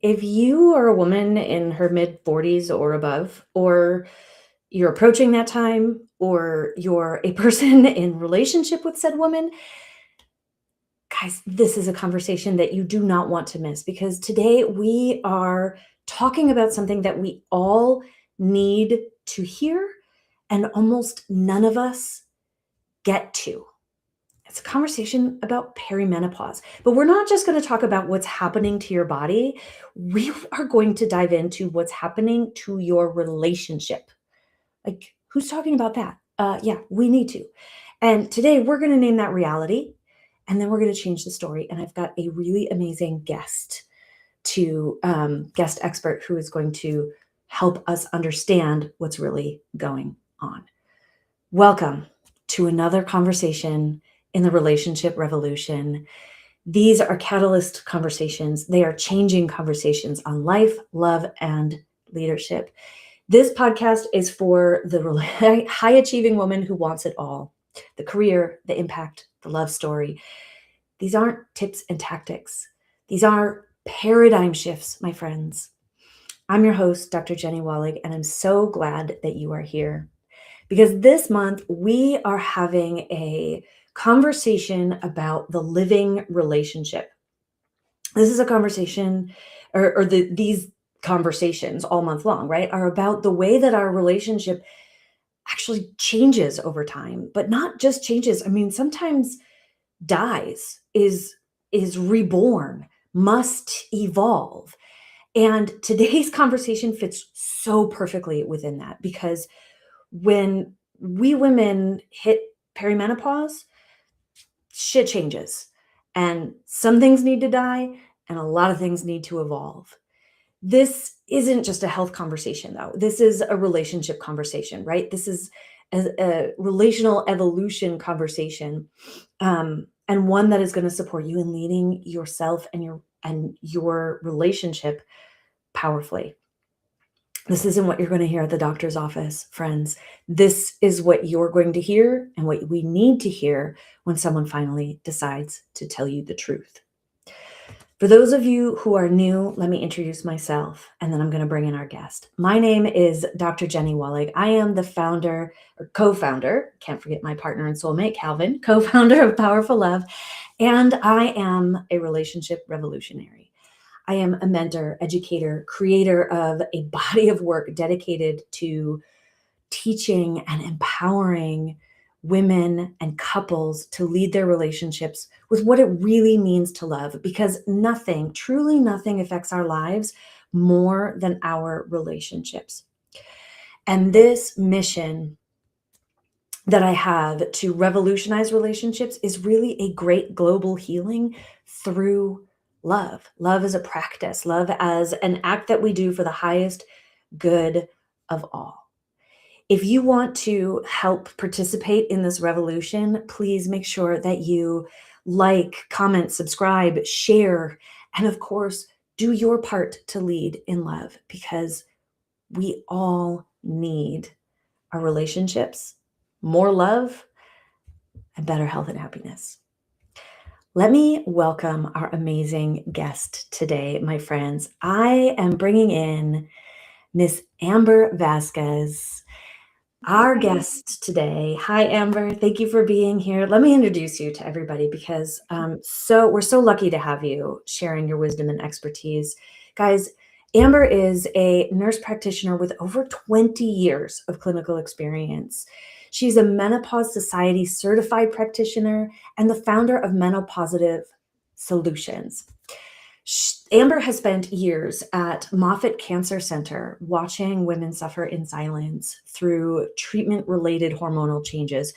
If you are a woman in her mid 40s or above, or you're approaching that time, or you're a person in relationship with said woman, guys, this is a conversation that you do not want to miss because today we are talking about something that we all need to hear and almost none of us get to. It's a conversation about perimenopause. But we're not just going to talk about what's happening to your body. We are going to dive into what's happening to your relationship. Like, who's talking about that? Yeah, we need to. And today we're going to name that reality and then we're going to change the story. And I've got a really amazing guest expert who is going to help us understand what's really going on. Welcome to another conversation in the relationship revolution. These are catalyst conversations. They are changing conversations on life, love, and leadership. This podcast is for the high achieving woman who wants it all: the career, the impact, the love story. These aren't tips and tactics. These are paradigm shifts, my friends. I'm your host, Dr. Jenny Wallig, and I'm so glad that you are here. Because this month we are having a conversation about the living relationship. This is a conversation, these conversations all month long, right, are about the way that our relationship actually changes over time, but not just changes. I mean, sometimes dies, is reborn, must evolve. And today's conversation fits so perfectly within that because when we women hit perimenopause, shit changes. And some things need to die, and a lot of things need to evolve. This isn't just a health conversation, though. This is a relationship conversation, right? This is a relational evolution conversation, and one that is going to support you in leading yourself and your relationship powerfully. This isn't what you're going to hear at the doctor's office, friends. This is what you're going to hear and what we need to hear when someone finally decides to tell you the truth. For those of you who are new, let me introduce myself, and then I'm going to bring in our guest. My name is Dr. Jenny Wallig. I am the founder or co-founder, can't forget my partner and soulmate, Calvin, co-founder of Powerful Love, and I am a relationship revolutionary. I am a mentor, educator, creator of a body of work dedicated to teaching and empowering women and couples to lead their relationships with what it really means to love, because nothing, truly nothing, affects our lives more than our relationships. And this mission that I have to revolutionize relationships is really a great global healing through love. Love as a practice, love as an act that we do for the highest good of all. If you want to help participate in this revolution, please make sure that you like, comment, subscribe, share, and of course, do your part to lead in love, because we all need our relationships, more love, and better health and happiness. Let me welcome our amazing guest today, my friends. I am bringing in Miss Amber Vasquez, our guest today. Hi, Amber. Thank you for being here. Let me introduce you to everybody because we're so lucky to have you sharing your wisdom and expertise. Guys, Amber is a nurse practitioner with over 20 years of clinical experience. She's a Menopause Society certified practitioner and the founder of Menopausitive Solutions. Amber has spent years at Moffitt Cancer Center watching women suffer in silence through treatment-related hormonal changes,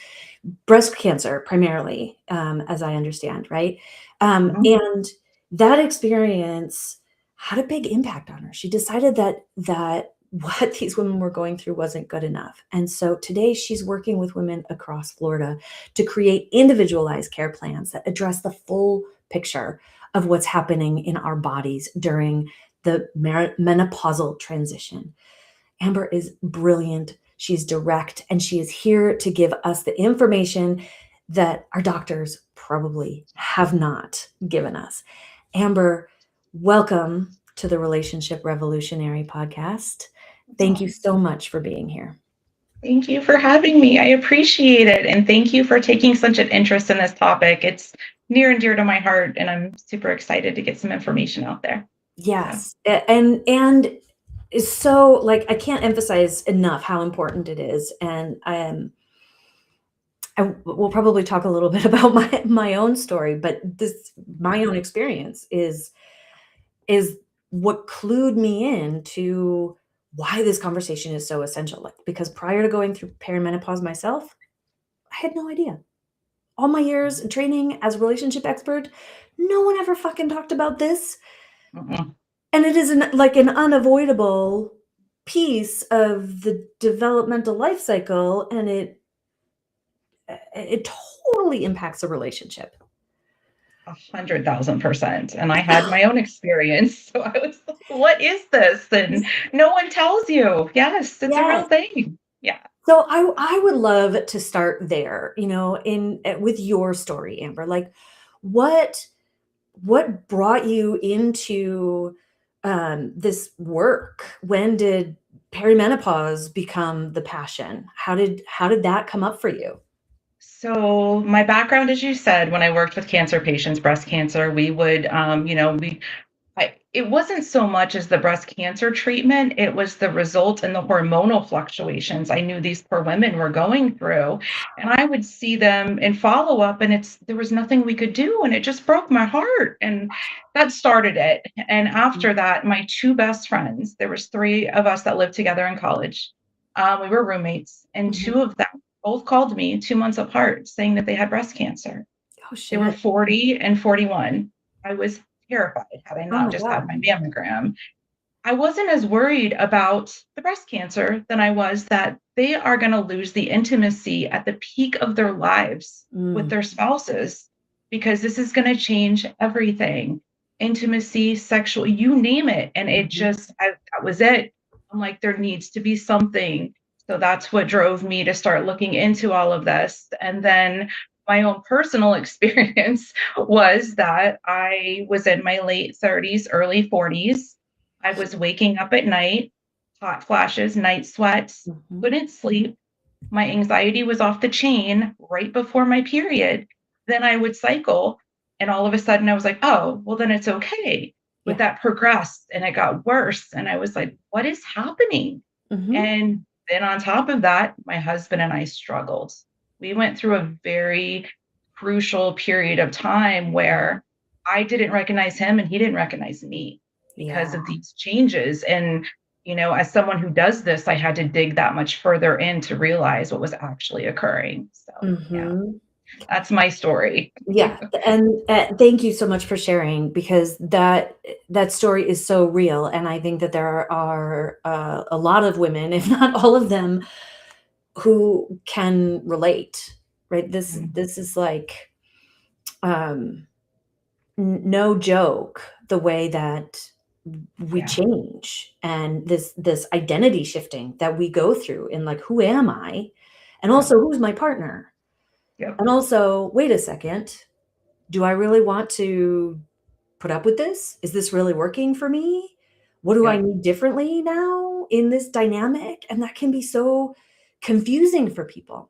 breast cancer primarily, as I understand, right? And that experience had a big impact on her. She decided that what these women were going through wasn't good enough. And so today she's working with women across Florida to create individualized care plans that address the full picture of what's happening in our bodies during the menopausal transition. Amber is brilliant. She's direct, and she is here to give us the information that our doctors probably have not given us. Amber, welcome. to the Relationship Revolutionary podcast. Thank you Oh, so much for being here. thank you for having me. I appreciate it. And thank you for taking such an interest in this topic. It's near and dear to my heart, and I'm super excited to get some information out there. So, Yes. And is so like I can't emphasize enough how important it is. And I will probably talk a little bit about my own story, but this my own experience is what clued me in to why this conversation is so essential. Like because prior to going through perimenopause myself, I had no idea. All my years in training as a relationship expert, no one ever fucking talked about this. mm-mm. And it is like an unavoidable piece of the developmental life cycle, and it totally impacts a relationship. 100,000%. And I had my own experience. So I was like, what is this? And no one tells you. Yes, it's a Yes. real thing. Yeah. So I would love to start there, in with your story, Amber. Like what what brought you into this work? When did perimenopause become the passion? How did that come up for you? So my background, as you said, when I worked with cancer patients, breast cancer, we would, it wasn't so much as the breast cancer treatment, it was the result and the hormonal fluctuations I knew these poor women were going through. And I would see them in follow up, and there was nothing we could do. And it just broke my heart. And that started it. And after that, my two best friends, there was three of us that lived together in college. We were roommates, and Mhm. two of them both called me 2 months apart saying that they had breast cancer. Oh They were shit. 40 and 41. I was terrified had I Oh not my just had god. my mammogram. I wasn't as worried about the breast cancer than I was that they are going to lose the intimacy at the peak of their lives with Mm. their spouses, because this is going to change everything. Intimacy, sexual, you name it. And Mhm. that was it. I'm like, there needs to be something. So that's what drove me to start looking into all of this. And then my own personal experience was that I was in my late 30s, early 40s. I was waking up at night, hot flashes, night sweats, Mhm. couldn't sleep. My anxiety was off the chain right before my period. Then I would cycle, and all of a sudden I was like, oh, well, then it's okay. But Yeah. that progressed and it got worse. And I was like, what is happening? Mhm. And then on top of that, my husband and I struggled. We went through a very crucial period of time where I didn't recognize him and he didn't recognize me because Yeah. of these changes. And, as someone who does this, I had to dig that much further in to realize what was actually occurring. So, yeah, Mhm. that's my story. Yeah, and thank you so much for sharing, because that story is so real, and I think that there are a lot of women, if not all of them, who can relate. Right? This is like um, no joke. The way that we Yeah. change, and this identity shifting that we go through, in like, who am I, and Yep. also who's my partner, Yep. and also wait a second, do I really want to put up with this? Is this really working for me? What do I Yep. need differently now in this dynamic? And that can be so confusing for people.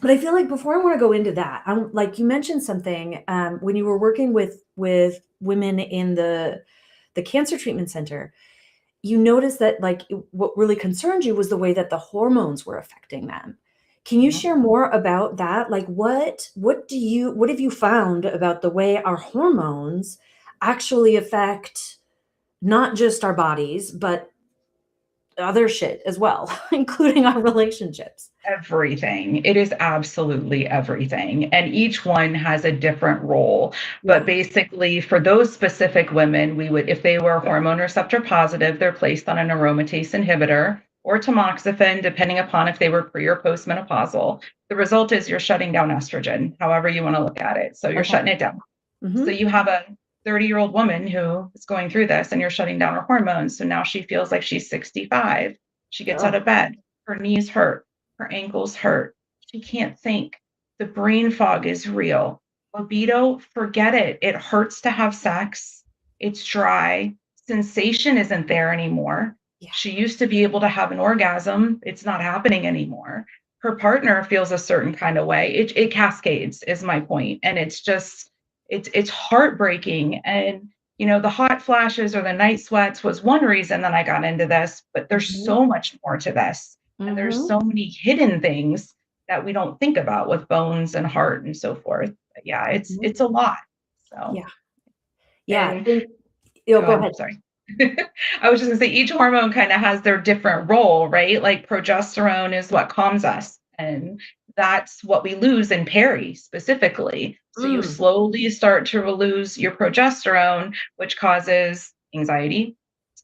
But I feel like before I want to go into that, I'm like, you mentioned something when you were working with women in the cancer treatment center. You noticed that like what really concerned you was the way that the hormones were affecting them. Can you Mhm. share more about that? Like what have you found about the way our hormones actually affect not just our bodies, but other shit as well, including our relationships? Everything. It is absolutely everything. And each one has a different role. Yeah. But basically, for those specific women, if they were hormone receptor positive, they're placed on an aromatase inhibitor or tamoxifen, depending upon if they were pre or postmenopausal. The result is you're shutting down estrogen, however you want to look at it. So you're Okay. shutting it down. So Mhm. you have a 30-year-old woman who is going through this, and you're shutting down her hormones. So now she feels like she's 65. She gets out Oh, of bed, her knees hurt, her ankles hurt. She can't think. The brain fog is real. Libido, forget it. It hurts to have sex. It's dry. sensation isn't there anymore. Yeah. She used to be able to have an orgasm. It's not happening anymore. Her partner feels a certain kind of way. It cascades is my point. And it's just, it's heartbreaking. And, the hot flashes or the night sweats was one reason that I got into this, but there's Mhm. so much more to this. And there's Mhm. so many hidden things that we don't think about with bones and heart and so forth. But yeah, Mhm. it's a lot. So, Yeah. Yeah. and Think go go ahead. ahead. Sorry. I was just gonna say each hormone kind of has their different role, right? Like progesterone is what calms us, and that's what we lose in peri specifically. So you Mm. slowly start to lose your progesterone, which causes anxiety,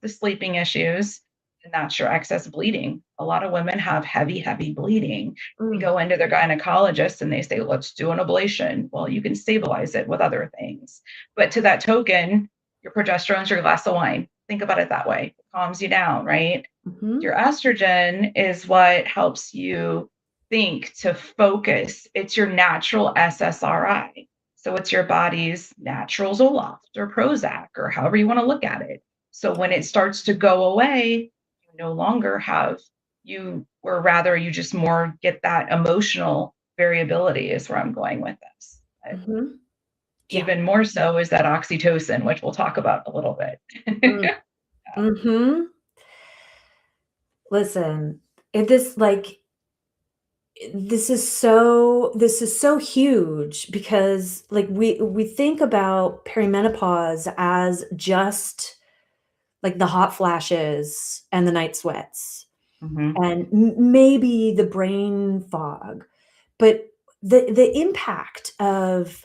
the sleeping issues, and that's your excess bleeding. A lot of women have heavy, heavy bleeding. They Mm. go into their gynecologist and they say, let's do an ablation. Well, you can stabilize it with other things. But to that token, your progesterone's your glass of wine. Think about it that way. It calms you down, right? Mhm. Your estrogen is what helps you think to focus. It's your natural SSRI. So it's your body's natural Zoloft or Prozac or however you want to look at it. So when it starts to go away, you no longer have you, or rather, you just more get that emotional variability, is where I'm going with this. But Mhm. Yeah. even more so is that oxytocin, which we'll talk about a little Mm. bit. Mhm. Listen, if this like this is so huge because like we think about perimenopause as just like the hot flashes and the night sweats Mhm. and maybe the brain fog, but the impact of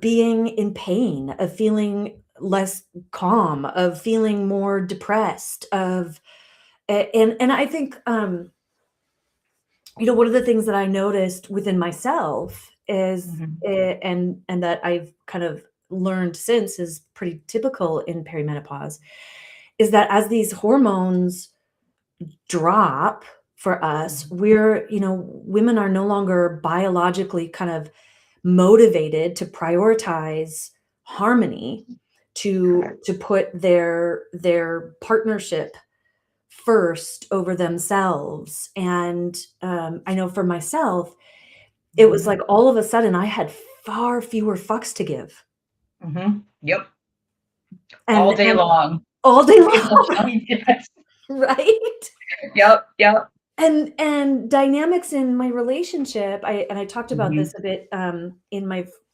being in pain, of feeling less calm, of feeling more depressed, of and I think one of the things that I noticed within myself is Mhm. and that I've kind of learned since is pretty typical in perimenopause is that as these hormones drop for us, Mhm. women are no longer biologically kind of motivated to prioritize harmony, to Correct. put their partnership first over themselves. And I know for myself, it was Mhm. like all of a sudden I had far fewer fucks to give, Mhm. Yep. All and day long. all day All day long, long. Yes. right? Yep. Yep. And dynamics in my relationship, I talked about Mhm. this a bit,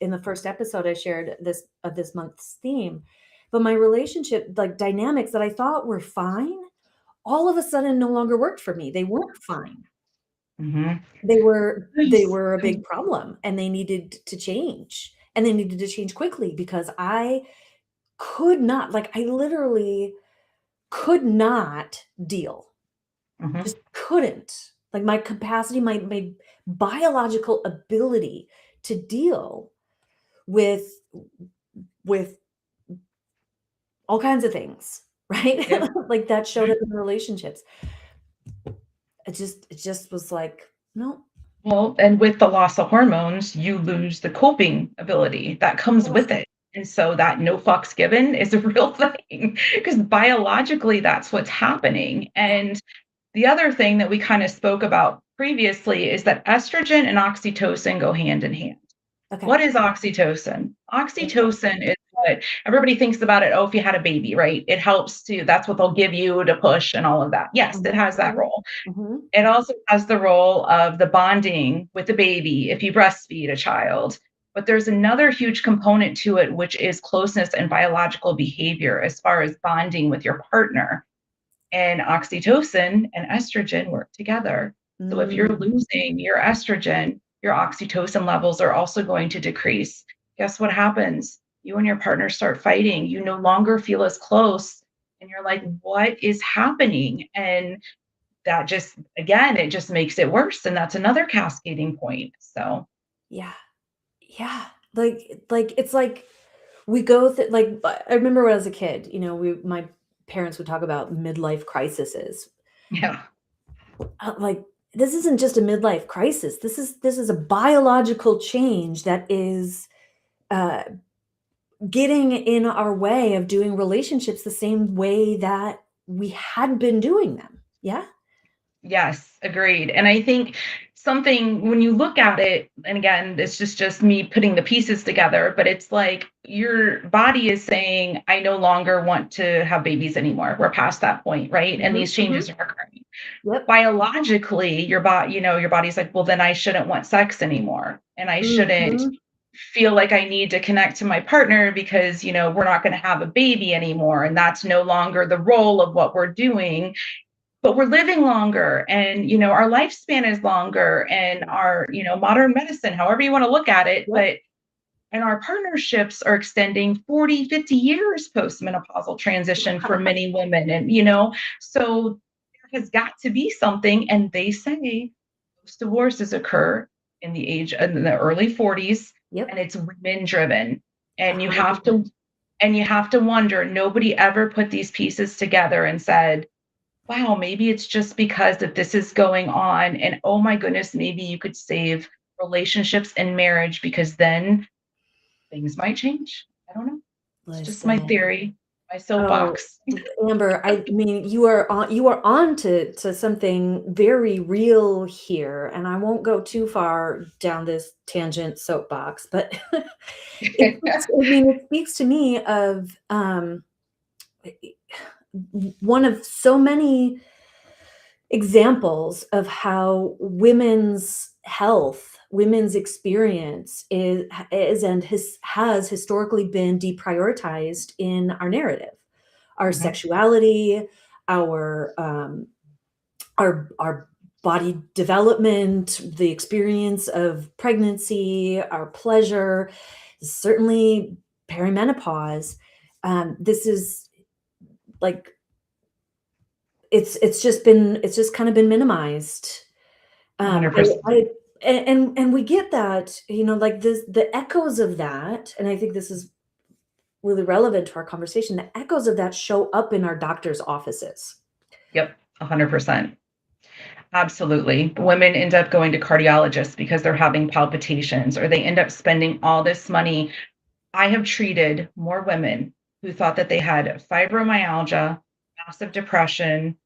in the first episode I shared this month's theme, but my relationship, like, dynamics that I thought were fine, all of a sudden no longer worked for me. They weren't fine. Mhm. They were a Because big problem, and they needed to change quickly because I could not, like, I literally could not deal. Mhm. Just couldn't. Like, my capacity, my biological ability to deal with with all kinds of things, right? Yep. Like, that showed up in relationships. It just was like, "No." Well, and with the loss of hormones, you lose the coping ability that comes Yes. with it. And so that no fucks given is a real thing because biologically that's what's happening. Yeah. And the other thing that we kind of spoke about previously is that estrogen and oxytocin go hand in hand. Okay. What is oxytocin? Okay. Oxytocin is what everybody thinks about it. Oh, if you had a baby, right? It helps to, that's what they'll give you to push and all of that. Yes, it Mhm, has that mhm, role. mhm, It also has the role of the bonding with the baby if you breastfeed a child. But there's another huge component to it, which is closeness and biological behavior as far as bonding with your partner. And oxytocin and estrogen work together. So if you're mm, losing your estrogen, your oxytocin levels are also going to decrease. Guess what happens? You and your partner start fighting. You no longer feel as close. And you're like, what is happening? And that just, again, it just makes it worse. And that's another cascading point. So, yeah, yeah, it's like we go through, like, I remember when I was a kid, my parents would talk about midlife crises. yeah. Like, this isn't just a midlife crisis. This is a biological change that is, uh, getting in our way of doing relationships the same way that we had been doing them. Yeah. Yes, agreed. And I think something when you look at it, and again, it's just me putting the pieces together, but it's like your body is saying, I no longer want to have babies anymore. We're past that point, right? And Hmm. these Hmm. changes are occurring. Yep. Biologically, your body's like, well, then I shouldn't want sex anymore. And I shouldn't Hmm. feel like I need to connect to my partner because, we're not going to have a baby anymore. And that's no longer the role of what we're doing, but we're living longer, and our lifespan is longer, and our modern medicine, however you want to look at it, Yep. but and our partnerships are extending 40, 50 years post-menopausal transition for many women, and so there has got to be something. And they say most divorces occur in the early 40s, Yep. and it's women driven. A and you hundred have percent. to and you have to wonder, nobody ever put these pieces together and said, wow, maybe it's just because that this is going on. And oh my goodness, maybe you could save relationships and marriage, because then things might change. I don't know. It's just my Listen. theory, my Oh, soapbox. Amber, I mean, you are on to something very real here, and I won't go too far down this tangent soapbox, but it speaks to me of one of so many examples of how women's health, women's experience is and has historically been deprioritized in our narrative. Our Mhm. sexuality, our our body development, the experience of pregnancy, our pleasure, certainly perimenopause. This is like it's just kind of been minimized. I 100%. I and we get that, like the echoes of that, and I think this is really relevant to our conversation. The echoes of that show up in our doctor's offices. Yep, 100%. Absolutely. Women end up going to cardiologists because they're having palpitations, or they end up spending all this money. I have treated more women who thought that they had fibromyalgia, massive depression.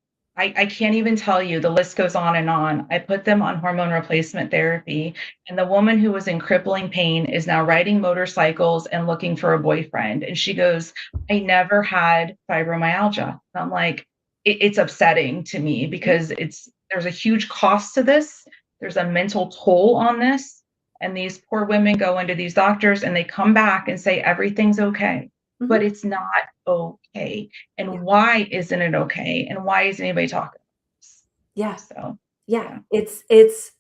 I can't even tell you, the list goes on and on. I put them on hormone replacement therapy, and the woman who was in crippling pain is now riding motorcycles and looking for a boyfriend. And she goes, I never had fibromyalgia. And I'm like, it's upsetting to me, Mhm, because there's a huge cost to this. There's a mental toll on this, and these poor women go into these doctors and they come back and say everything's okay, but mhm. it's not okay. Yeah, And why isn't it okay? And why isn't anybody talking about this? yeah, So, yeah. yeah, It's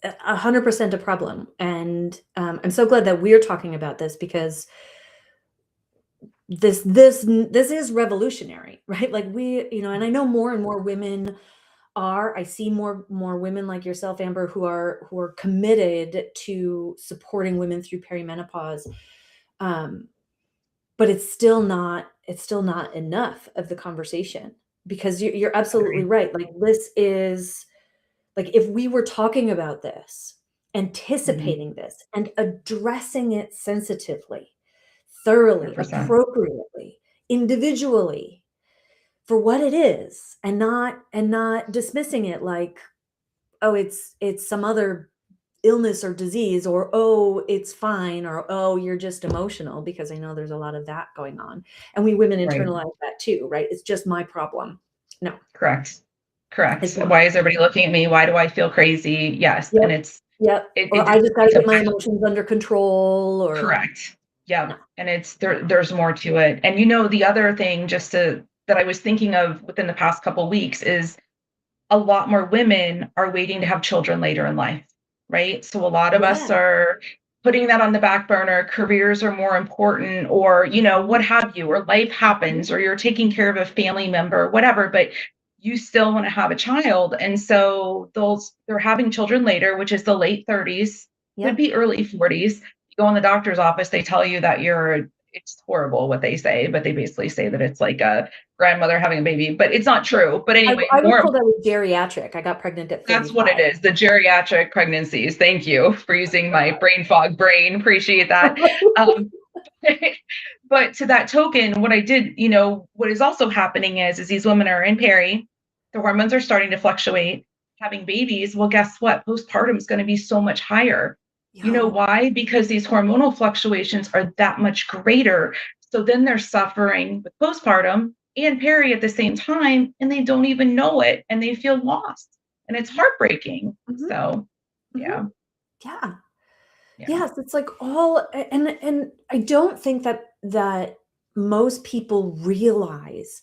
100% a problem, and I'm so glad that we're talking about this because this is revolutionary, right? Like and I know more and more women are. I see more women like yourself, Amber, who are committed to supporting women through perimenopause. Um, but it's still not enough of the conversation because you're absolutely agree. right. Like this is like if we were talking about this, Mhm. anticipating this, and addressing it sensitively, thoroughly, 100%. appropriately, individually for what it is, and not dismissing it like, oh, it's some other illness or disease, or oh, it's fine, or oh, you're just emotional, because I know there's a lot of that going on. And we women Right. internalize that too, right? It's just my problem. No, Correct. it's Correct. not. Why is everybody looking at me? Why do I feel crazy? Yes. Yep. And Yep. it Or I just, just got to it's a get my emotions under control, or correct. no. Yep. And there's more to it. And the other thing, that I was thinking of within the past couple weeks, is a lot more women are waiting to have children later in life, right? So a lot of us Yeah. are putting that on the back burner. Careers are more important, or, Mhm, what have you, or life mhm. happens, or you're taking care of a family member, whatever, but you still want to have a child. And so they're having children later, which is the late 30s, could Yep. be early 40s. You go in the doctor's office, they tell you that it's horrible what they say, but they basically say that it's like a grandmother having a baby, but it's not true. But I, anyway, I was more told I was geriatric. I got pregnant at that's what 35. it is. The geriatric pregnancies. Thank you for using my brain fog brain. Appreciate that. Um, But to that token, what I did, what is also happening is these women are in peri, the hormones are starting to fluctuate, having babies. Well, guess what? Postpartum is going to be so much higher. You know Yeah. why? Because these hormonal fluctuations are that much greater. So then they're suffering with postpartum and peri at the same time, and they don't even know it, and they feel lost, and it's heartbreaking. Mhm, So, mhm. yeah, Yeah. yeah, Yes, it's like all and I don't think that most people realize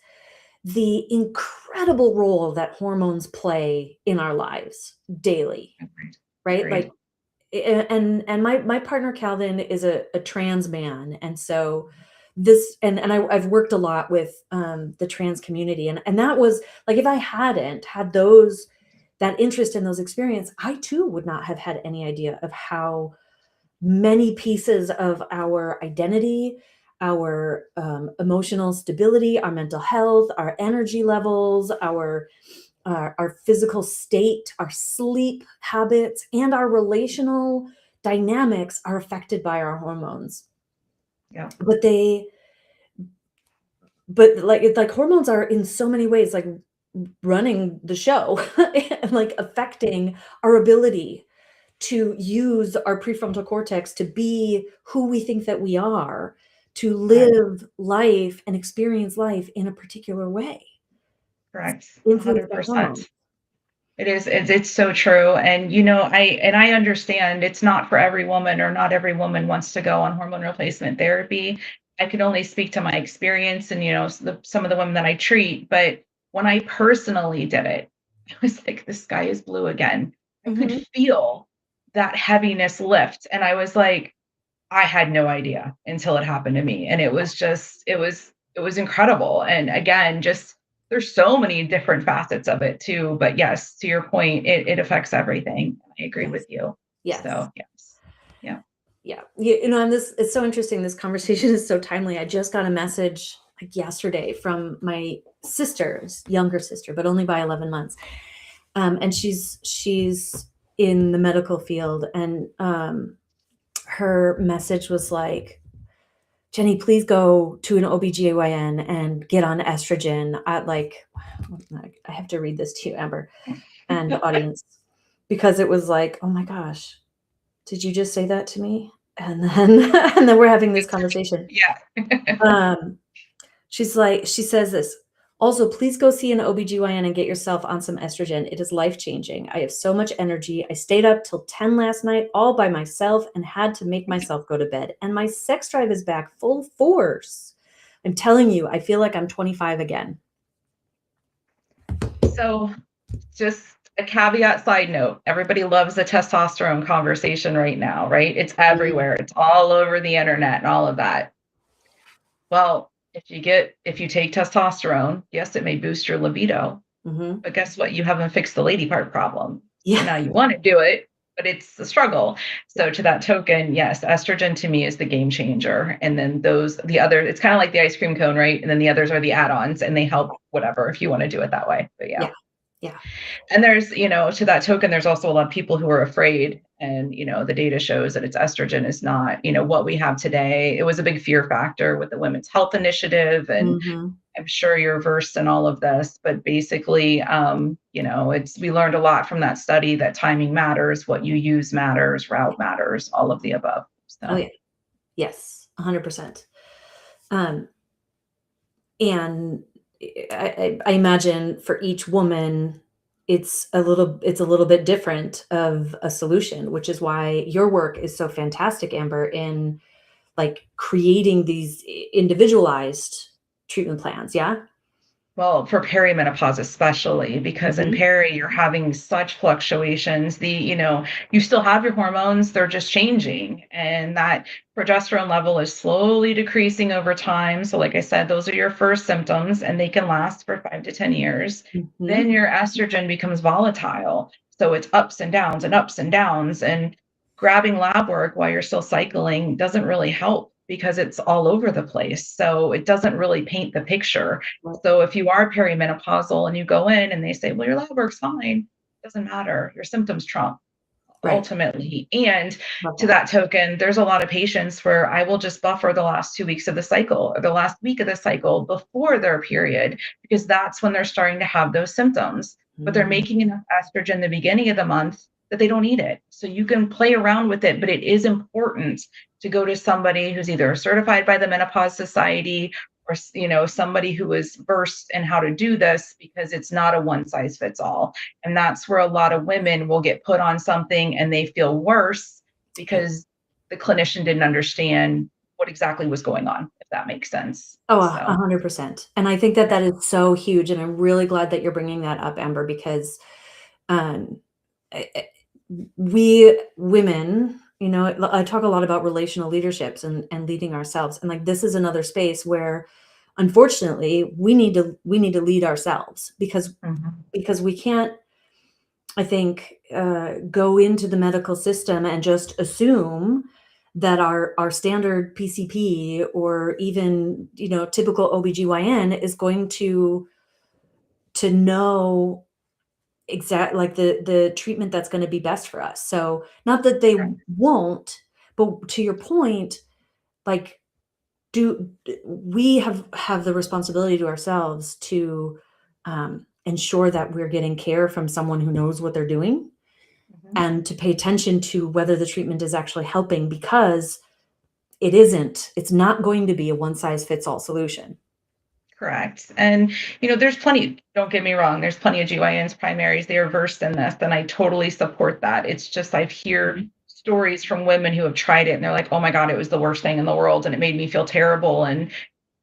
the incredible role that hormones play in our lives daily, agreed, right? agreed. Like and my partner Calvin is a trans man, and so this and I've worked a lot with the trans community, and that was like if I hadn't had those that interest in those experience, I too would not have had any idea of how many pieces of our identity, our emotional stability, our mental health, our energy levels, our physical state, our sleep habits, and our relational dynamics are affected by our hormones. Yeah, But they, but like it's like hormones are in so many ways like running the show and like affecting our ability to use our prefrontal cortex to be who we think that we are, to correct. live life and experience life in a particular way, Correct. influenced by hormones. 100%. It's so true. And I understand it's not for every woman, or not every woman wants to go on hormone replacement therapy. I can only speak to my experience and some of the women that I treat, but when I personally did it, I was like, the sky is blue again. I could Mhm. feel that heaviness lift, and I was like, I had no idea until it happened to me. And it was incredible. And again, just there's so many different facets of it too. But yes, to your point, it affects everything. I agree Yes. with you. Yes. So yes. Yeah. Yeah. And this it's so interesting. This conversation is so timely. I just got a message like yesterday from my sister's younger sister, but only by 11 months. And she's in the medical field, and her message was like, Jenny, please go to an OBGYN and get on estrogen. I have to read this to you, Amber, and the audience, because it was like, oh my gosh, did you just say that to me? And then and then we're having this conversation. Yeah. Um, she says this. Also, please go see an OBGYN and get yourself on some estrogen. It is life changing. I have so much energy. I stayed up till 10 last night all by myself and had to make myself go to bed. And my sex drive is back full force. I'm telling you, I feel like I'm 25 again. So just a caveat side note, everybody loves the testosterone conversation right now, right? It's Mm, everywhere. It's all over the internet and all of that. Well, if you take testosterone, yes, it may boost your libido, mhm. but guess what? You haven't fixed the lady part problem. So Yeah. now you want to do it, but it's a struggle. Yeah. So to that token, yes, estrogen to me is the game changer. And then the other, it's kind of like the ice cream cone, right? And then the others are the add-ons, and they help whatever if you want to do it that way. But yeah. Yeah. Yeah. And to that token, there's also a lot of people who are afraid. And, the data shows that it's estrogen is not, what we have today. It was a big fear factor with the Women's Health Initiative. And Mhm. I'm sure you're versed in all of this, but basically, we learned a lot from that study that timing matters, what you use matters, route matters, all of the above. Oh, So, yeah. Yes, 100%. Um, and I imagine for each woman, it's a little bit different of a solution, which is why your work is so fantastic, Amber, in like creating these individualized treatment plans. Yeah. well, for perimenopause especially, because in Mhm. peri you're having such fluctuations. You still have your hormones, they're just changing, and that progesterone level is slowly decreasing over time. So, like I said, those are your first symptoms, and they can last for 5 to 10 years. Mhm. Then your estrogen becomes volatile, so it's ups and downs and ups and downs, and grabbing lab work while you're still cycling doesn't really help because it's all over the place. So it doesn't really paint the picture. Right. So if you are perimenopausal and you go in and they say, well, your lab work's fine, it doesn't matter. Your symptoms trump. Right. ultimately. And Love to that. that token, there's a lot of patients where I will just buffer the last 2 weeks of the cycle or the last week of the cycle before their period, because that's when they're starting to have those symptoms. But they're Mm, making enough estrogen the beginning of the month that they don't need it. So you can play around with it, but it is important to go to somebody who's either certified by the Menopause Society or somebody who is versed in how to do this, because it's not a one size fits all. And that's where a lot of women will get put on something and they feel worse right. because the clinician didn't understand what exactly was going on, if that makes sense. Oh, So 100%. And I think that yeah. that is so huge, and I'm really glad that you're bringing that up, Amber, because, um, I we women, I talk a lot about relational leaderships and leading ourselves, and, like, this is another space where, unfortunately, we need to lead ourselves Mhm. because we can't, I think, go into the medical system and just assume that our standard PCP or even, typical OBGYN is going to know like the treatment that's gonna be best for us. So, not that they Right. won't, but to your point, like, we have the responsibility to ourselves to, ensure that we're getting care from someone who knows what they're doing, Mhm. and to pay attention to whether the treatment is actually helping, because it's not going to be a one size fits all solution. Correct. And, there's plenty, don't get me wrong, there's plenty of GYNs, primaries, they are versed in this, and I totally support that. It's just I've hear stories from women who have tried it and they're like, oh my God, it was the worst thing in the world and it made me feel terrible. And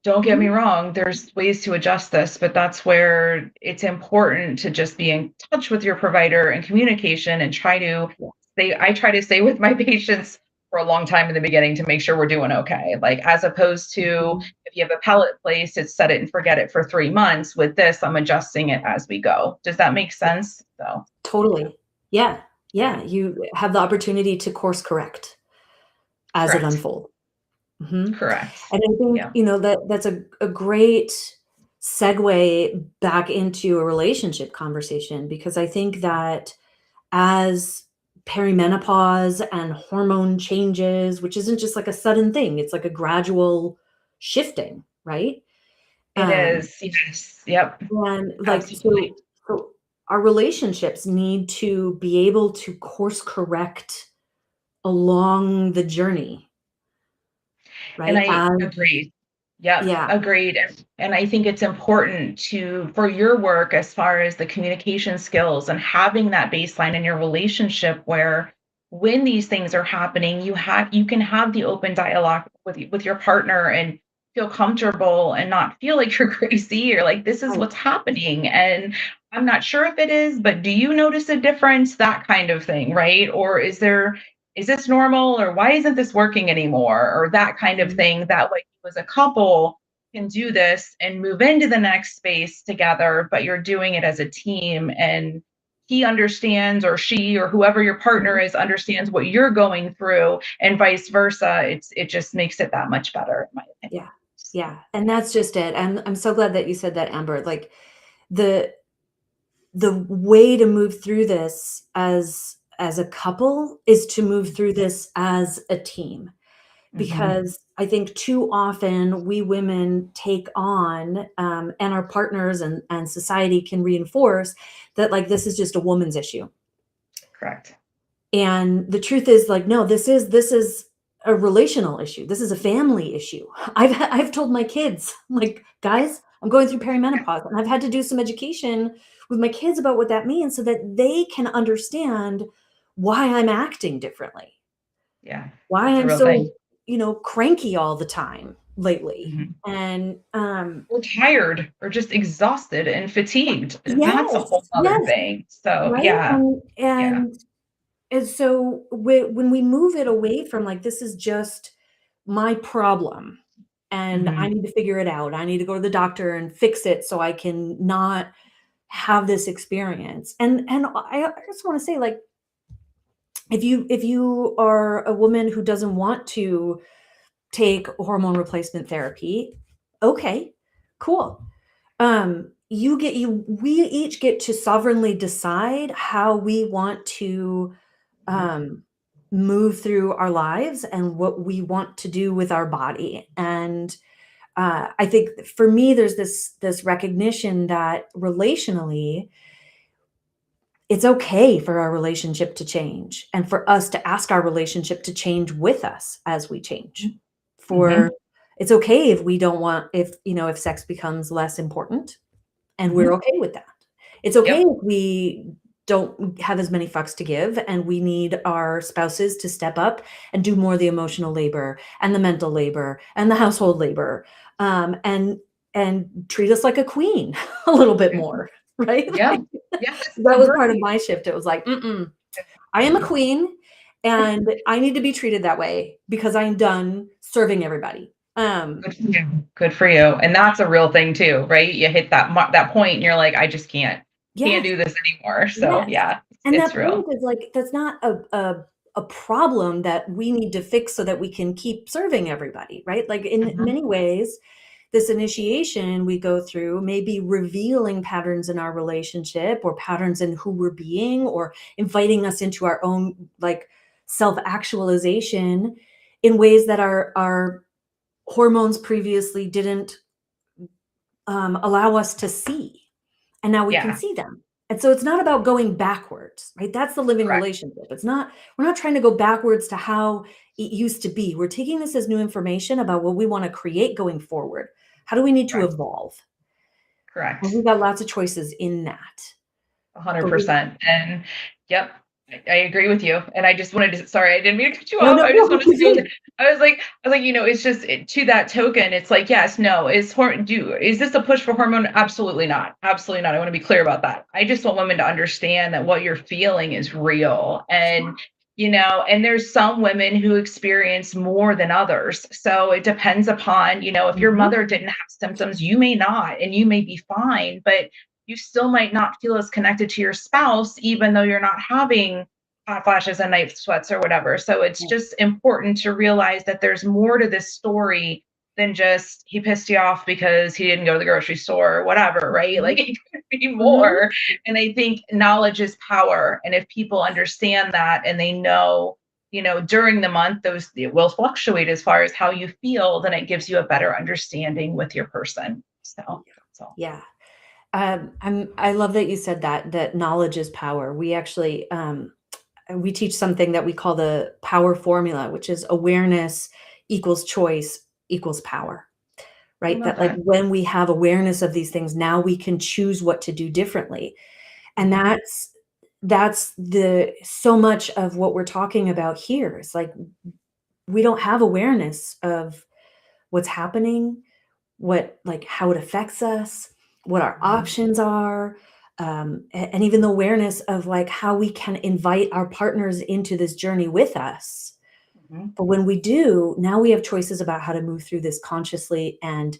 don't get me Mhm. wrong, there's ways to adjust this, but that's where it's important to just be in touch with your provider and communication and Yeah. I try to stay with my patients for a long time in the beginning to make sure we're doing okay. Like, as opposed to Mhm. if you have a pellet place, it's set it and forget it for 3 months. With this, I'm adjusting it as we go. Does that make sense? So, yeah, Totally. Yeah. yeah, Yeah, you have the opportunity to course correct as it correct, unfolds. Mhm. correct. And I think, Yeah, that's a great segue back into a relationship conversation, because I think that as perimenopause and hormone changes, which isn't just like a sudden thing, it's like a gradual shifting, right? it Um, is. Yes. Yep. and like Absolutely. so our relationships need to be able to course correct along the journey, And right? I agree. Yep, Yeah. agreed. And I think it's important for your work as far as the communication skills and having that baseline in your relationship where when these things are happening, you can have the open dialogue with your partner and feel comfortable and not feel like you're crazy or like this is Right. what's happening. And I'm not sure if it is, but do you notice a difference? That kind of thing, right? Or is this normal, or why isn't this working anymore, or that kind of Mhm. thing. That way you as a couple can do this and move into the next space together, but you're doing it as a team, and he understands, or she, or whoever your partner Mhm. is understands what you're going through, and vice versa. It just makes it that much better, in my opinion. Yeah. So, Yeah. And that's just it. And I'm so glad that you said that, Amber. Like, the the way to move through this as a couple is to move through this as a team, mhm, because I think too often we women take on, and our partners and society can reinforce that, like, this is just a woman's issue. correct. And the truth is, like, no, this is a relational issue. This is a family issue. I've told my kids, like, guys, I'm going through perimenopause, and I've had to do some education with my kids about what that means so that they can understand why I'm acting differently, Yeah, why it's a I'm real so, thing. cranky all the time lately. Mhm. And Or tired, or just exhausted and fatigued. That's a whole yes, other yes, thing. So, right. yeah, And yeah. and And so when we move it away from, like, this is just my problem and I Mhm. need to figure it out. I need to go to the doctor and fix it so I can not have this experience. And I just want to say, like, if you are a woman who doesn't want to take hormone replacement therapy, okay, cool. You we each get to sovereignly decide how we want to Mhm. um, move through our lives and what we want to do with our body. And I think for me, there's this recognition that relationally, it's okay for our relationship to change and for us to ask our relationship to change with us as we change. For Mhm. it's okay if we don't want if if sex becomes less important, and we're Mhm. okay with that. It's okay Yep. if we don't have as many fucks to give and we need our spouses to step up and do more of the emotional labor and the mental labor and the household labor, and treat us like a queen a little bit more, right? Yeah. Like, Yes, that was part of agree. my shift. It was like, "Mm-mm, I am a queen, and I need to be treated that way because I'm done serving everybody." Good for you. Good for you. And that's a real thing too, right? You hit that point and you're like, I just can't Yes. do this anymore. So Yes, yeah, and it's that real. point is like that's not a problem that we need to fix so that we can keep serving everybody, right? Like, in Mhm. many ways, this initiation we go through may be revealing patterns in our relationship or patterns in who we're being or inviting us into our own, like, self-actualization in ways that our hormones previously didn't, allow us to see. And now we can Yeah, see them. And so it's not about going backwards, right? That's the living correct. relationship. It's not, we're not trying to go backwards to how it used to be. We're taking this as new information about what we want to create going forward. How do we need to Correct. evolve? And Correct. we've got lots of choices in that. But we 100%. And yep, I agree with you. And I just wanted to, sorry, I didn't mean to cut you no, off. no, I just no, wanted to keep say that saying. it's just to that token, it's like, yes, no, is this a push for hormone? Absolutely not. Absolutely not. I want to be clear about that. I just want women to understand that what you're feeling is real. And there's some women who experience more than others. So it depends upon, if your Mhm. mother didn't have symptoms, you may not, and you may be fine, but you still might not feel as connected to your spouse, even though you're not having hot flashes and night sweats or whatever. So it's Yeah. just important to realize that there's more to this story than just he pissed you off because he didn't go to the grocery store or whatever, right? Mhm. Like it could be Mhm. more. And I think knowledge is power. And if people understand that and they know, during the month, those it will fluctuate as far as how you feel, then it gives you a better understanding with your person. So. Yeah. I love that you said that knowledge is power. We actually, we teach something that we call the power formula, which is awareness equals choice equals power, I right? love That, like, that. when we have awareness of these things, now we can choose what to do differently. And Mhm. that's the so much of what we're talking about here. It's like we don't have awareness of what's happening, what, like, how it affects us, what our Mhm. options are, and even the awareness of, like, how we can invite our partners into this journey with us. Mhm. But when we do, now we have choices about how to move through this consciously and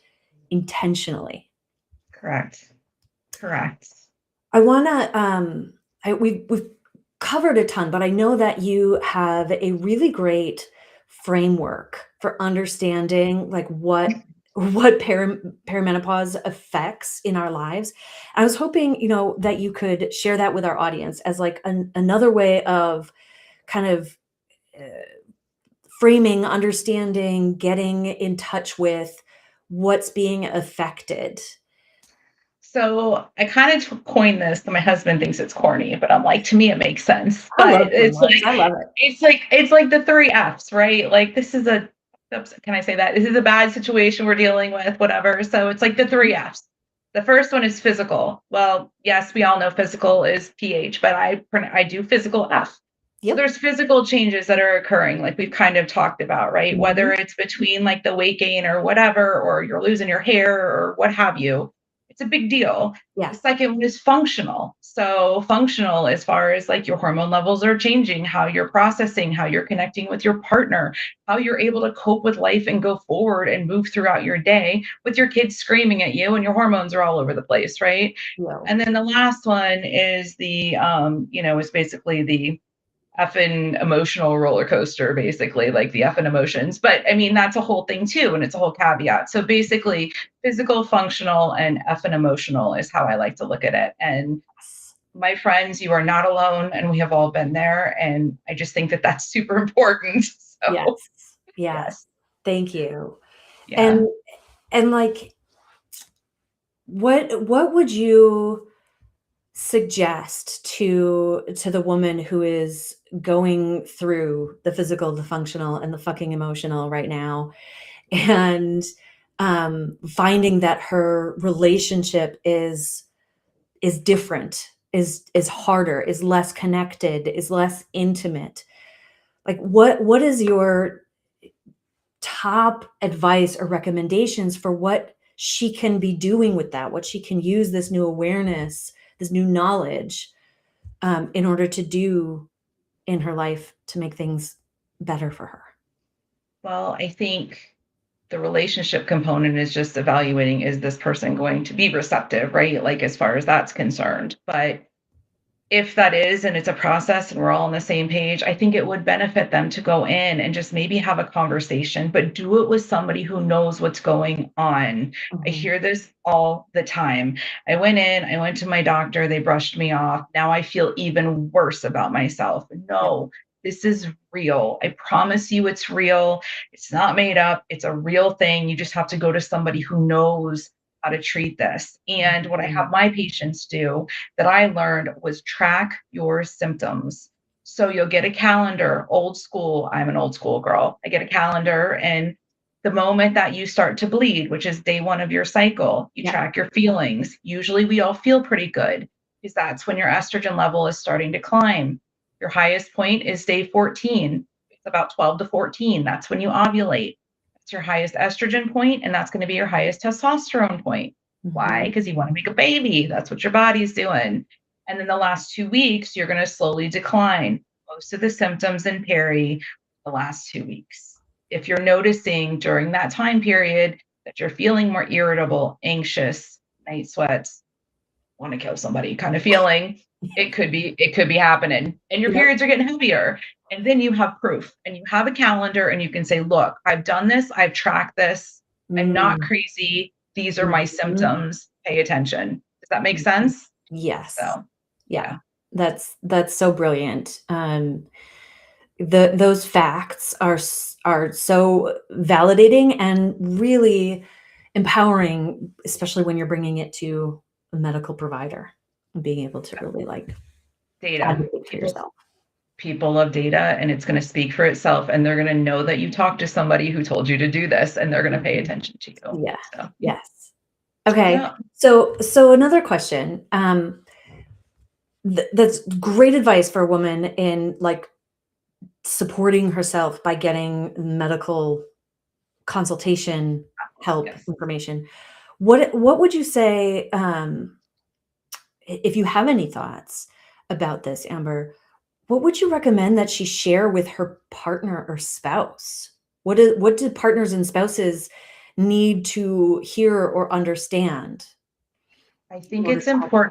intentionally. Correct. Correct. I wanna, we've covered a ton, but I know that you have a really great framework for understanding, like, what perimenopause affects in our lives. I was hoping, that you could share that with our audience as, like, another way of kind of, uh, framing, understanding, getting in touch with what's being affected. So I kind of coined this, and my husband thinks it's corny, but I'm like, to me, it makes sense. I But love frameworks, I love it. it's like the three F's, right? Like this is a, oops, can I say that? This is a bad situation we're dealing with, whatever. So it's like the three F's. The first one is physical. Well, yes, we all know physical is pH, but I do physical F. So Yep. there's physical changes that are occurring, like we've kind of talked about, right? Whether Mhm. it's between like the weight gain or whatever, or you're losing your hair or what have you, it's a big deal. The Yeah. second one is functional. So, functional as far as like your hormone levels are changing, how you're processing, how you're connecting with your partner, how you're able to cope with life and go forward and move throughout your day with your kids screaming at you and your hormones are all over the place, right? No. And then the last one is is basically the effing emotional roller coaster, basically, like the effing emotions. But I mean, that's a whole thing too, and it's a whole caveat. So basically, physical, functional, and effing emotional is how I like to look at it. And Yes. my friends, you are not alone, and we have all been there. And I just think that that's super important. Yes. So, Yes. yes. Thank you. Yeah. And like, what would you suggest to the woman who is going through the physical, the functional, and the fucking emotional right now, and finding that her relationship is different, is harder, is less connected, is less intimate? Like, what is your top advice or recommendations for what she can be doing with that, what she can use this new awareness, this new knowledge, in order to do in her life to make things better for her? Well, I think the relationship component is just evaluating, is this person going to be receptive, right? Like, as far as that's concerned. But if that is, and it's a process and we're all on the same page, I think it would benefit them to go in and just maybe have a conversation, but do it with somebody who knows what's going on. I Mhm. hear this all the time. I went to my doctor, they brushed me off. Now I feel even worse about myself. Yeah. No, this is real. I promise you it's real. It's not made up. It's a real thing. You just have to go to somebody who knows how to treat this. And what I Mhm. have my patients do that I learned was track your symptoms. So you'll get a calendar, old school. I'm an old school girl. I get a calendar, and the moment that you start to bleed, which is day one of your cycle, you Yeah. track your feelings. Usually we all feel pretty good because that's when your estrogen level is starting to climb. Your highest point is day 14. It's about 12 to 14. That's when you ovulate. That's your highest estrogen point, and that's going to be your highest testosterone point. Why? Mhm. Because you want to make a baby. That's what your body's doing. And then the last 2 weeks, you're going to slowly decline. Most of the symptoms in peri the last 2 weeks. If you're noticing during that time period that you're feeling more irritable, anxious, night sweats, want to kill somebody kind of feeling, it could be happening. And your Yep. periods are getting heavier. And then you have proof and you have a calendar and you can say, look, I've done this, I've tracked this. I'm not Mm. crazy. These are my Mhm. symptoms. Pay attention. Does that make Mhm. sense? Yes. So, Yeah. yeah. That's so brilliant. Those facts are so validating and really empowering, especially when you're bringing it to a medical provider and being able to really, like, Data. advocate for People yourself. people love data, and it's going to speak for itself, and they're going to know that you talked to somebody who told you to do this, and they're going to pay Mhm. attention to you. Yeah. So, Yes. Okay. yeah. So another question, that's great advice for a woman in, like, supporting herself by getting medical consultation, help, Yes. information. What would you say, if you have any thoughts about this, Amber, what would you recommend that she share with her partner or spouse? What do partners and spouses need to hear or understand I in think order it's to help them?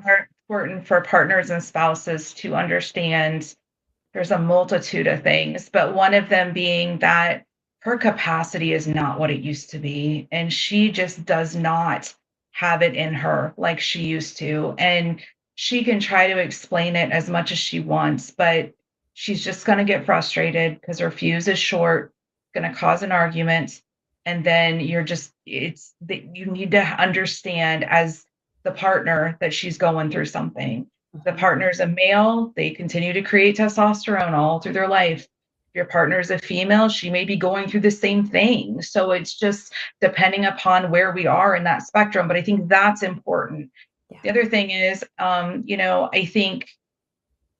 important for partners and spouses to understand there's a multitude of things, but one of them being that her capacity is not what it used to be. And she just does not have it in her like she used to. And she can try to explain it as much as she wants, but she's just going to get frustrated because her fuse is short, going to cause an argument. And then it's that you need to understand as the partner that she's going through something. The Mhm. partner is a male, they continue to create testosterone all through their life. If your partner is a female, she may be going through the same thing. So it's just depending upon where we are in that spectrum. But I think that's important. Yeah. The other thing is, I think,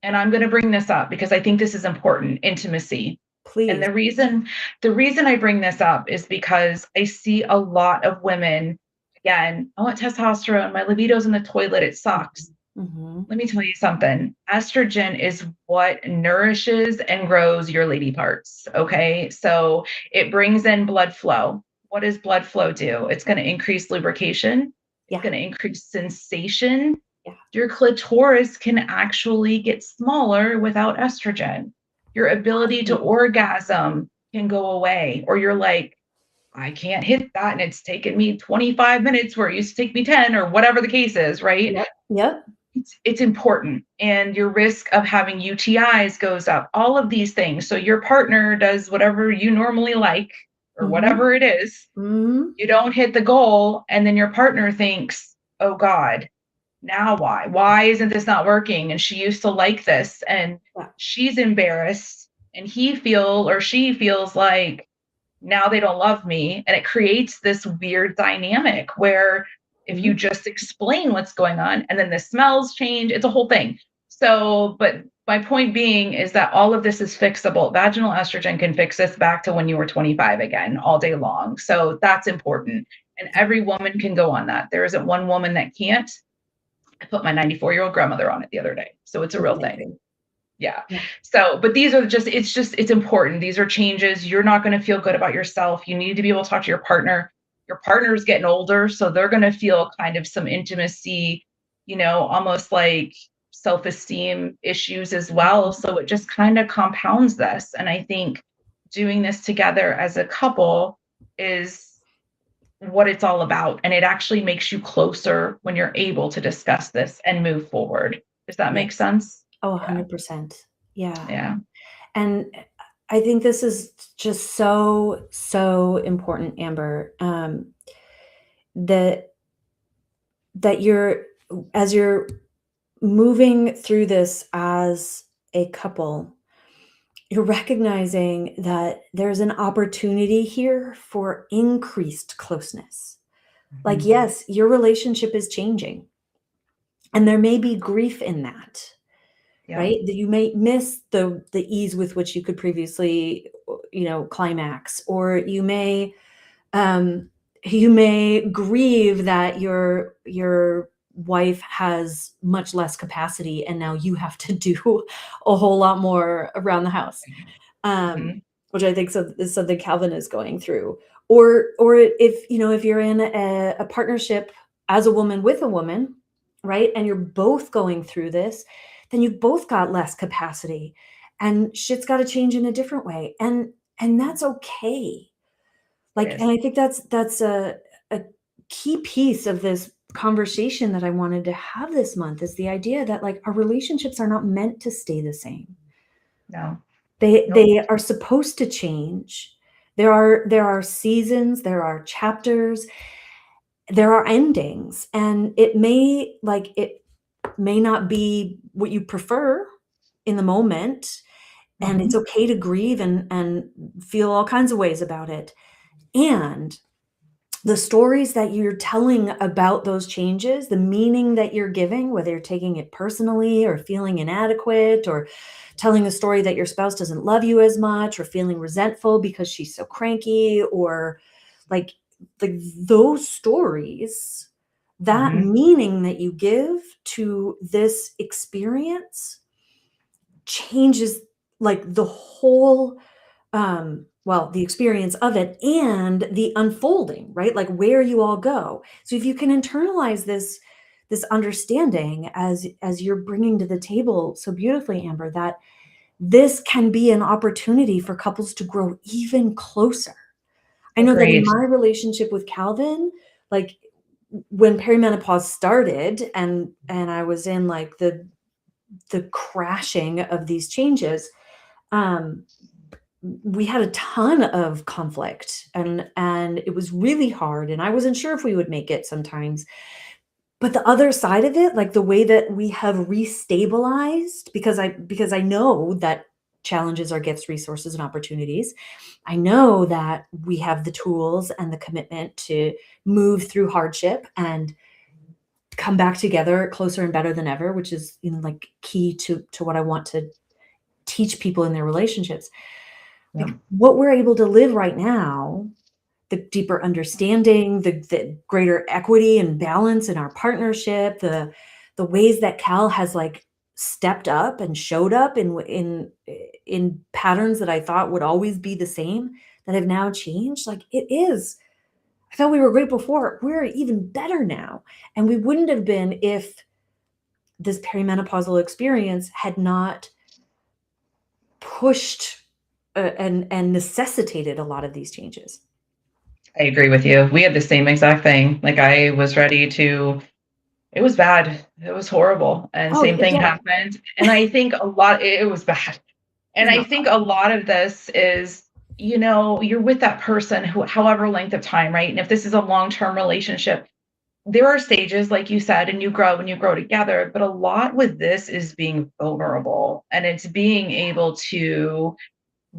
and I'm going to bring this up because I think this is important, intimacy. And Please. the reason I bring this up is because I see a lot of women, again, I want testosterone, my libido's in the toilet, it sucks. Mhm. Mhm. Let me tell you something. Estrogen is what nourishes and grows your lady parts. Okay. So it brings in blood flow. What does blood flow do? It's going to increase lubrication, it's Yeah. going to increase sensation. Yeah. Your clitoris can actually get smaller without estrogen. Your ability to Fascinating. orgasm can go away, or you're like, I can't hit that. And it's taken me 25 minutes where it used to take me 10, or whatever the case is, right? Yep. Yep. it's important, and your risk of having UTIs goes up, all of these things. So your partner does whatever you normally like, or Mhm. whatever it is, Mhm. you don't hit the goal, and then your partner thinks, oh God, now why isn't this not working, and she used to like this, and Yeah. she's embarrassed, and she feels like now they don't love me, and it creates this weird dynamic where if you Mhm. just explain what's going on and then the smells change, it's a whole thing. So but my point being is that all of this is fixable. Vaginal estrogen can fix this back to when you were 25 again, all day long. So that's important, and every woman can go on that. There isn't one woman that can't. I put my 94-year-old grandmother on it the other day, so it's a real thing. Amazing. Yeah. Yeah. So, but these are it's important. These are changes. You're not going to feel good about yourself. You need to be able to talk to your partner. Your partner's getting older, so they're going to feel kind of some intimacy, almost like self-esteem issues as well. So it just kind of compounds this. And I think doing this together as a couple is what it's all about. And it actually makes you closer when you're able to discuss this and move forward. Does that make Yes. sense? Oh, Yeah. 100%. Yeah. Yeah. And I think this is just so, so important, Amber, that you're as you're moving through this as a couple, you're recognizing that there's an opportunity here for increased closeness. Like, Mhm. yes, your relationship is changing, and there may be grief in that, Yeah. right? That you may miss the ease with which you could previously, climax, or um, you may grieve that your wife has much less capacity, and now you have to do a whole lot more around the house, um, Mhm. which I think is something Calvin is going through. Or if you're in a partnership as a woman with a woman, right, and you're both going through this, then you've both got less capacity, and shit's got to change in a different way, and that's okay. It Like, and is. I think that's a key piece of this conversation that I wanted to have this month, is the idea that, like, our relationships are not meant to stay the same. No. Nope. They are supposed to change. There are seasons, there are chapters, there are endings, and it may not be what you prefer in the moment, and it's Mhm. okay to grieve and feel all kinds of ways about it. And the stories that you're telling about those changes, the meaning that you're giving, whether you're taking it personally or feeling inadequate, or telling a story that your spouse doesn't love you as much, or feeling resentful because she's so cranky, or like those stories, that Mhm. meaning that you give to this experience changes, like, the whole, the experience of it and the unfolding, right? Like, where you all go. So if you can internalize this understanding, as you're bringing to the table so beautifully, Amber, that this can be an opportunity for couples to grow even closer. I know that in Agreed. my relationship with Calvin, like, when perimenopause started, and I was in, like, the crashing of these changes, um we had a ton of conflict, and it was really hard, and I wasn't sure if we would make it sometimes. But the other side of it, like, the way that we have restabilized, because I know that challenges are gifts, resources, and opportunities. I know that we have the tools and the commitment to move through hardship and come back together closer and better than ever, which is, like, key to what I want to teach people in their relationships. Yeah. Like, what we're able to live right now, the deeper understanding, the greater equity and balance in our partnership, the ways that Cal has, like, stepped up and showed up in patterns that I thought would always be the same, that have now changed. Like, it is. I thought we were great before. We're even better now. And we wouldn't have been if this perimenopausal experience had not pushed, and necessitated a lot of these changes. I agree with you. We had the same exact thing. Like I was ready to It was bad. It was horrible. And Oh, same thing yeah. happened. And I think a lot, it was bad. And It's I not think fun. a lot of this is, you're with that person who, however length of time, right? And if this is a long term relationship, there are stages, like you said, and you grow together. But a lot with this is being vulnerable, and it's being able to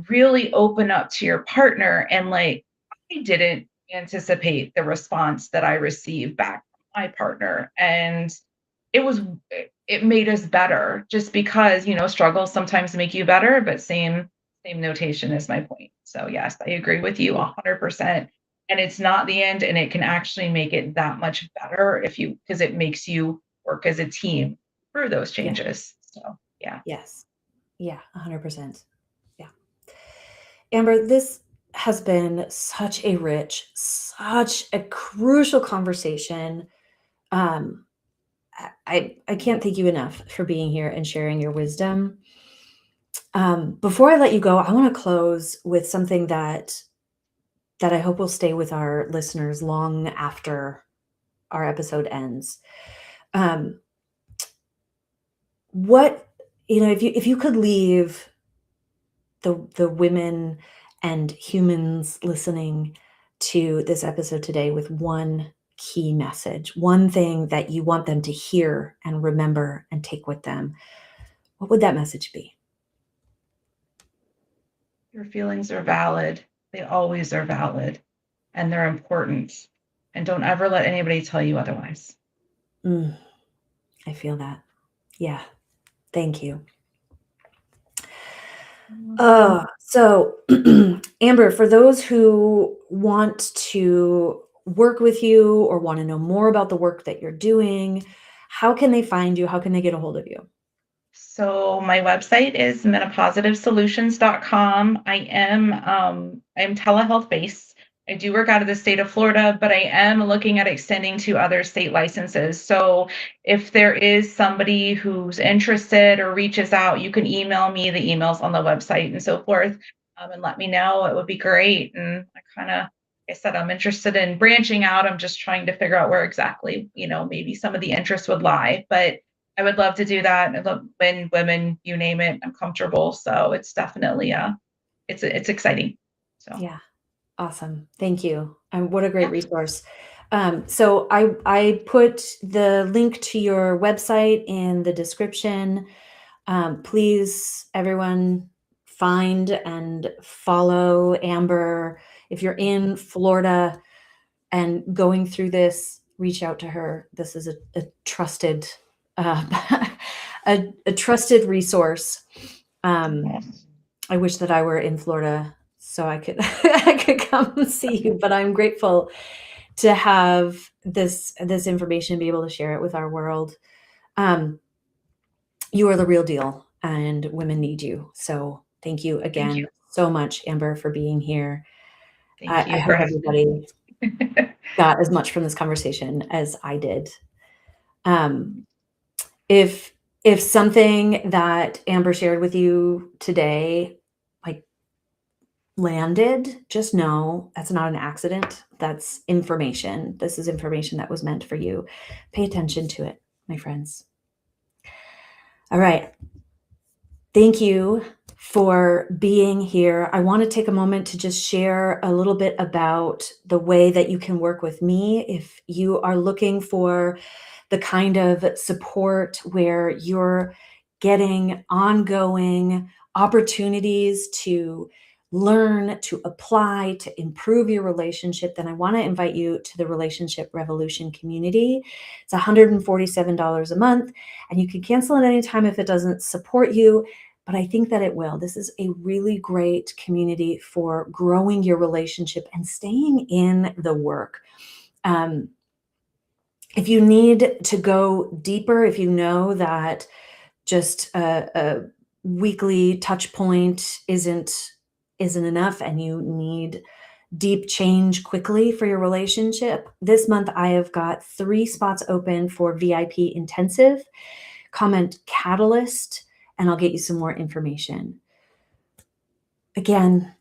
really open up to your partner. And like, I didn't anticipate the response that I received back from my partner. And it was, it made us better, just because, struggles sometimes make you better, but same notation is my point. So yes, I agree with you 100%. And it's not the end, and it can actually make it that much better because it makes you work as a team through those Yeah. changes. So yeah. Yes. Yeah. 100%. Yeah. Amber, this has been such a rich, such a crucial conversation. Um, I can't thank you enough for being here and sharing your wisdom. Before I let you go, I want to close with something that I hope will stay with our listeners long after our episode ends. Um, what if you could leave the women and humans listening to this episode today with one key message, one thing that you want them to hear and remember and take with them, what would that message be? Your feelings are valid. They always are valid, and they're important. And don't ever let anybody tell you otherwise. Mm, I feel that. Yeah. Thank you. You're welcome. So Amber, for those who want to work with you or want to know more about the work that you're doing, how can they find you? How can they get a hold of you? So my website is menopositivesolutions.com. I'm telehealth based. I do work out of the state of Florida, but I am looking at extending to other state licenses. So if there is somebody who's interested or reaches out, you can email me. The emails on the website and so forth, and let me know. It would be great. And like I said, I'm interested in branching out. I'm just trying to figure out where exactly, maybe some of the interest would lie. But I would love to do that. I love men, women, you name it. I'm comfortable. So it's definitely it's exciting. So Yeah. Awesome. Thank you. And what a great yeah. resource. So I put the link to your website in the description. Please, everyone, find and follow Amber. If you're in Florida and going through this, reach out to her. This is a trusted, uh, a trusted resource. Um, I wish that I were in Florida so I could I could come and see you, but I'm grateful to have this information and be able to share it with our world. Um, you are the real deal, and women need you. So thank you Thank you. again so much, Amber, for being here. Thank I you for hope having everybody me. got as much from this conversation as I did. Um, if if something that Amber shared with you today, like landed, just know that's not an accident. That's information. This is information that was meant for you. Pay attention to it, my friends. All right. Thank you for being here. I want to take a moment to just share a little bit about the way that you can work with me if you are looking for the kind of support where you're getting ongoing opportunities to learn, to apply, to improve your relationship, then I want to invite you to the Relationship Revolution community. It's $147 a month, and you can cancel at any time if it doesn't support you, but I think that it will. This is a really great community for growing your relationship and staying in the work. Um, if you need to go deeper, if you know that just a weekly touch point isn't enough and you need deep change quickly for your relationship, this month I have got 3 spots open for VIP intensive. Comment catalyst and I'll get you some more information. Again,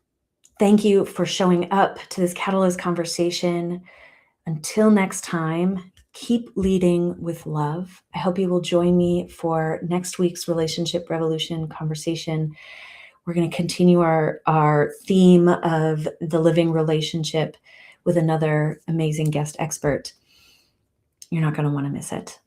thank you for showing up to this catalyst conversation. Until next time, Keep leading with love. I hope you will join me for next week's Relationship Revolution conversation. We're going to continue our theme of the living relationship with another amazing guest expert. You're not going to want to miss it.